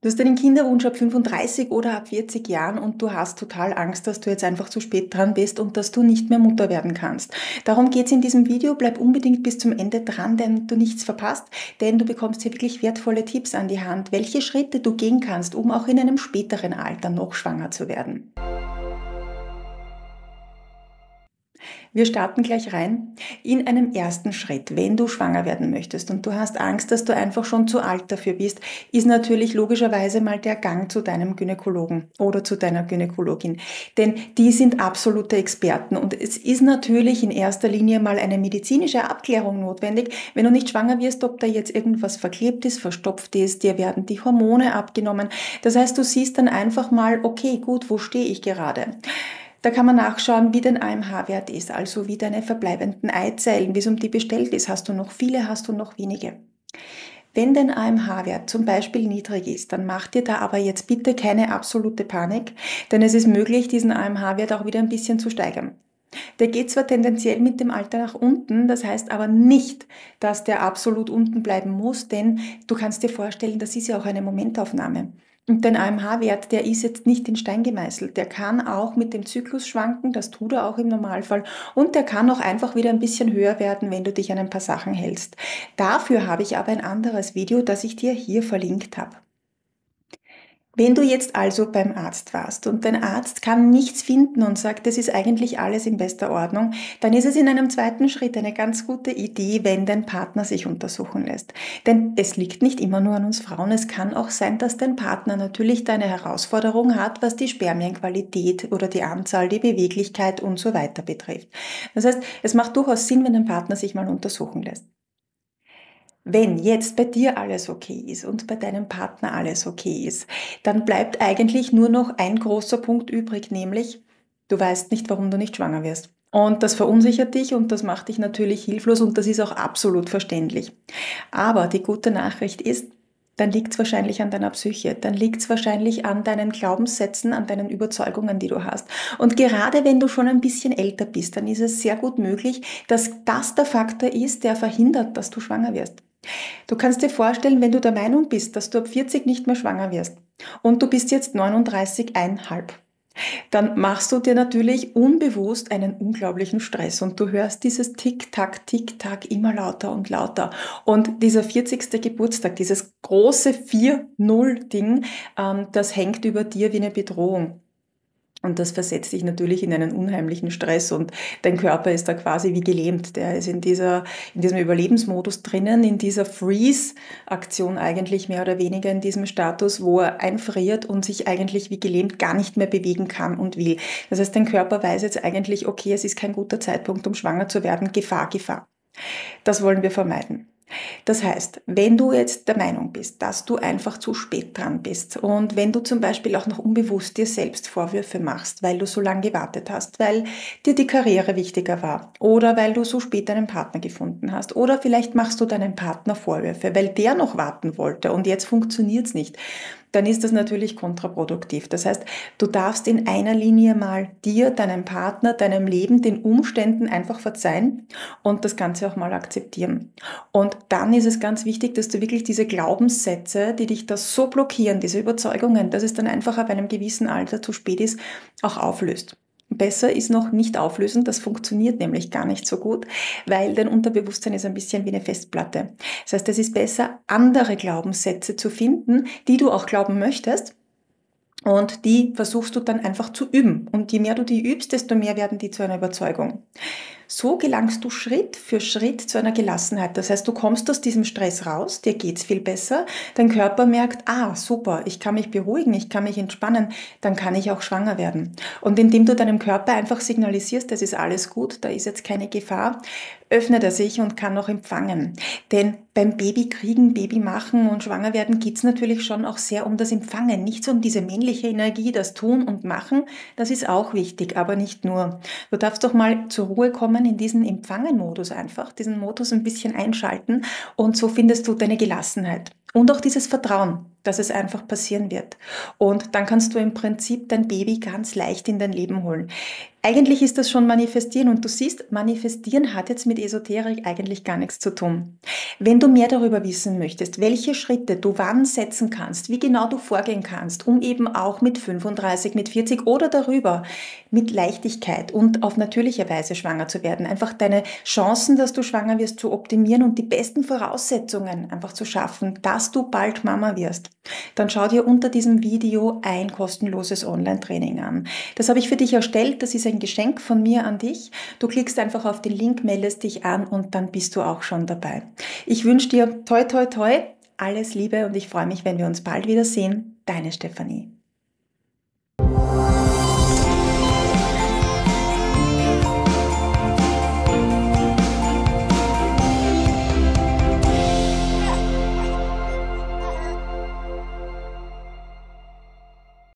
Du hast einen Kinderwunsch ab 35 oder ab 40 Jahren und du hast total Angst, dass du jetzt einfach zu spät dran bist und dass du nicht mehr Mutter werden kannst. Darum geht's in diesem Video. Bleib unbedingt bis zum Ende dran, denn du nichts verpasst, denn du bekommst hier wirklich wertvolle Tipps an die Hand, welche Schritte du gehen kannst, um auch in einem späteren Alter noch schwanger zu werden. Wir starten gleich rein. In einem ersten Schritt, wenn du schwanger werden möchtest und du hast Angst, dass du einfach schon zu alt dafür bist, ist natürlich logischerweise mal der Gang zu deinem Gynäkologen oder zu deiner Gynäkologin. Denn die sind absolute Experten und es ist natürlich in erster Linie mal eine medizinische Abklärung notwendig, wenn du nicht schwanger wirst, ob da jetzt irgendwas verklebt ist, verstopft ist, dir werden die Hormone abgenommen. Das heißt, du siehst dann einfach mal, okay, gut, wo stehe ich gerade? Da kann man nachschauen, wie dein AMH-Wert ist, also wie deine verbleibenden Eizellen, wie es um die bestellt ist. Hast du noch viele, hast du noch wenige? Wenn dein AMH-Wert zum Beispiel niedrig ist, dann mach dir da aber jetzt bitte keine absolute Panik, denn es ist möglich, diesen AMH-Wert auch wieder ein bisschen zu steigern. Der geht zwar tendenziell mit dem Alter nach unten, das heißt aber nicht, dass der absolut unten bleiben muss, denn du kannst dir vorstellen, das ist ja auch eine Momentaufnahme. Und dein AMH-Wert, der ist jetzt nicht in Stein gemeißelt. Der kann auch mit dem Zyklus schwanken, das tut er auch im Normalfall. Und der kann auch einfach wieder ein bisschen höher werden, wenn du dich an ein paar Sachen hältst. Dafür habe ich aber ein anderes Video, das ich dir hier verlinkt habe. Wenn du jetzt also beim Arzt warst und dein Arzt kann nichts finden und sagt, es ist eigentlich alles in bester Ordnung, dann ist es in einem zweiten Schritt eine ganz gute Idee, wenn dein Partner sich untersuchen lässt. Denn es liegt nicht immer nur an uns Frauen, es kann auch sein, dass dein Partner natürlich da eine Herausforderung hat, was die Spermienqualität oder die Anzahl, die Beweglichkeit und so weiter betrifft. Das heißt, es macht durchaus Sinn, wenn dein Partner sich mal untersuchen lässt. Wenn jetzt bei dir alles okay ist und bei deinem Partner alles okay ist, dann bleibt eigentlich nur noch ein großer Punkt übrig, nämlich du weißt nicht, warum du nicht schwanger wirst. Und das verunsichert dich und das macht dich natürlich hilflos und das ist auch absolut verständlich. Aber die gute Nachricht ist, dann liegt es wahrscheinlich an deiner Psyche, dann liegt es wahrscheinlich an deinen Glaubenssätzen, an deinen Überzeugungen, die du hast. Und gerade wenn du schon ein bisschen älter bist, dann ist es sehr gut möglich, dass das der Faktor ist, der verhindert, dass du schwanger wirst. Du kannst dir vorstellen, wenn du der Meinung bist, dass du ab 40 nicht mehr schwanger wirst und du bist jetzt 39,5, dann machst du dir natürlich unbewusst einen unglaublichen Stress und du hörst dieses Tick-Tack, Tick-Tack immer lauter und lauter. Und dieser 40. Geburtstag, dieses große 4-0-Ding, das hängt über dir wie eine Bedrohung. Und das versetzt dich natürlich in einen unheimlichen Stress und dein Körper ist da quasi wie gelähmt. Der ist in diesem Überlebensmodus drinnen, in dieser Freeze-Aktion eigentlich mehr oder weniger in diesem Status, wo er einfriert und sich eigentlich wie gelähmt gar nicht mehr bewegen kann und will. Das heißt, dein Körper weiß jetzt eigentlich, okay, es ist kein guter Zeitpunkt, um schwanger zu werden. Gefahr, Gefahr. Das wollen wir vermeiden. Das heißt, wenn du jetzt der Meinung bist, dass du einfach zu spät dran bist und wenn du zum Beispiel auch noch unbewusst dir selbst Vorwürfe machst, weil du so lange gewartet hast, weil dir die Karriere wichtiger war oder weil du so spät einen Partner gefunden hast oder vielleicht machst du deinem Partner Vorwürfe, weil der noch warten wollte und jetzt funktioniert es nicht, dann ist das natürlich kontraproduktiv. Das heißt, du darfst in einer Linie mal dir, deinem Partner, deinem Leben, den Umständen einfach verzeihen und das Ganze auch mal akzeptieren. Und dann ist es ganz wichtig, dass du wirklich diese Glaubenssätze, die dich da so blockieren, diese Überzeugungen, dass es dann einfach ab einem gewissen Alter zu spät ist, auch auflöst. Besser ist noch nicht auflösen, das funktioniert nämlich gar nicht so gut, weil dein Unterbewusstsein ist ein bisschen wie eine Festplatte. Das heißt, es ist besser, andere Glaubenssätze zu finden, die du auch glauben möchtest, und die versuchst du dann einfach zu üben. Und je mehr du die übst, desto mehr werden die zu einer Überzeugung. So gelangst du Schritt für Schritt zu einer Gelassenheit. Das heißt, du kommst aus diesem Stress raus, dir geht's viel besser, dein Körper merkt, super, ich kann mich beruhigen, ich kann mich entspannen, dann kann ich auch schwanger werden. Und indem du deinem Körper einfach signalisierst, das ist alles gut, da ist jetzt keine Gefahr, öffnet er sich und kann noch empfangen. Denn beim Babykriegen, Babymachen und schwanger werden geht's natürlich schon auch sehr um das Empfangen, nicht so um diese männliche Energie, das Tun und Machen, das ist auch wichtig, aber nicht nur. Du darfst doch mal zur Ruhe kommen in diesen Empfangen-Modus einfach, diesen Modus ein bisschen einschalten und so findest du deine Gelassenheit. Und auch dieses Vertrauen, dass es einfach passieren wird. Und dann kannst du im Prinzip dein Baby ganz leicht in dein Leben holen. Eigentlich ist das schon Manifestieren und du siehst, Manifestieren hat jetzt mit Esoterik eigentlich gar nichts zu tun. Wenn du mehr darüber wissen möchtest, welche Schritte du wann setzen kannst, wie genau du vorgehen kannst, um eben auch mit 35, mit 40 oder darüber mit Leichtigkeit und auf natürliche Weise schwanger zu werden, einfach deine Chancen, dass du schwanger wirst, zu optimieren und die besten Voraussetzungen einfach zu schaffen, dass du bald Mama wirst, dann schau dir unter diesem Video ein kostenloses Online-Training an. Das habe ich für dich erstellt, das ist ein Geschenk von mir an dich. Du klickst einfach auf den Link, meldest dich an und dann bist du auch schon dabei. Ich wünsche dir toi toi toi, alles Liebe und ich freue mich, wenn wir uns bald wiedersehen. Deine Stefanie.